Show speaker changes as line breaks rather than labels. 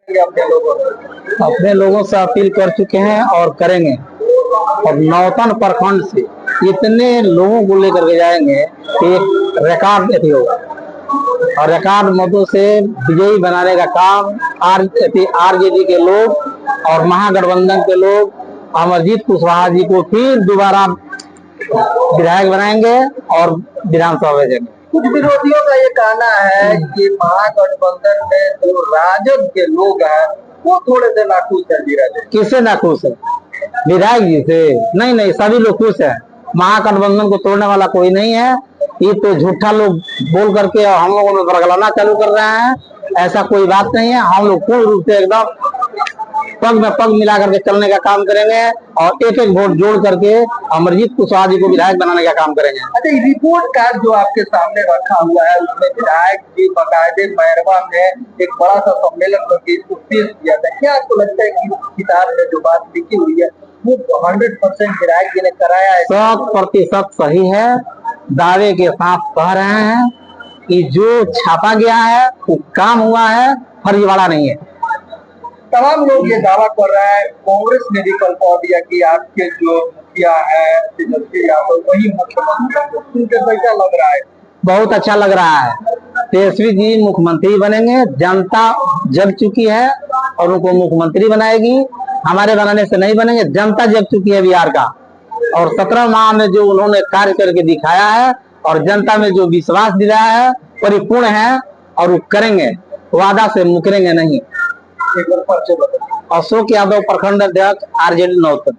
अपने लोगों से अपील कर चुके हैं और करेंगे। और नौतन प्रखंड से इतने लोगों को लेकर के जाएंगे कि एक रिकॉर्ड होगा और रिकॉर्ड मतों से विजयी बनाने का काम आरजेडी के लोग और महागठबंधन के लोग अमरजीत कुशवाहा जी को फिर दोबारा विधायक बनाएंगे और विधानसभा भेजेंगे।
कुछ विरोधियों का ये कहना है कि महागठबंधन में जो राजद के लोग हैं वो थोड़े से नाखुश है धीरज।
किससे नाखुश है? विधायक जी से? नहीं नहीं, सभी लोग खुश है। महागठबंधन को तोड़ने वाला कोई नहीं है। ये तो झूठा लोग बोल करके हम लोगों में बरगलाना चालू कर रहे हैं। ऐसा कोई बात नहीं है। हम लोग पूर्ण रूप से एकदम पग में पग मिला करके चलने का काम करेंगे और एक एक वोट जोड़ करके अमरजीत कुशवाहा जी को विधायक बनाने का काम करेंगे।
अच्छा, रिपोर्ट कार्ड जो आपके सामने रखा हुआ है उसमें विधायक जी बाकायदे मैरवा में एक बड़ा सा सम्मेलन करके इसको पेश किया था। क्या आपको लगता है कि किताब में जो बात लिखी हुई है वो 100% विधायक जी ने कराया है?
100% सही है। दावे के साथ कह रहे हैं कि जो छापा गया है वो काम हुआ है, फर्जीवाड़ा नहीं है।
तमाम लोग ये दावा कर रहे हैं। कांग्रेस ने भी कल कह दिया कि आपके जो मुखिया है तेजस्वी यादव वही मुख्यमंत्री। सुनकर कैसा लग रहा है?
बहुत अच्छा लग रहा है। तेजस्वी जी मुख्यमंत्री बनेंगे। जनता जग चुकी है और उनको मुख्यमंत्री बनाएगी। हमारे बनाने से नहीं बनेंगे। जनता जग चुकी है बिहार का और 17 माह में जो उन्होंने कार्य करके दिखाया है और जनता में जो विश्वास दिलाया है परिपूर्ण है और वो करेंगे। वादा से मुकरेंगे नहीं।
एक बार परिचय बताइए।
अशोक यादव, प्रखंड अध्यक्ष, आरजेडी नौतन।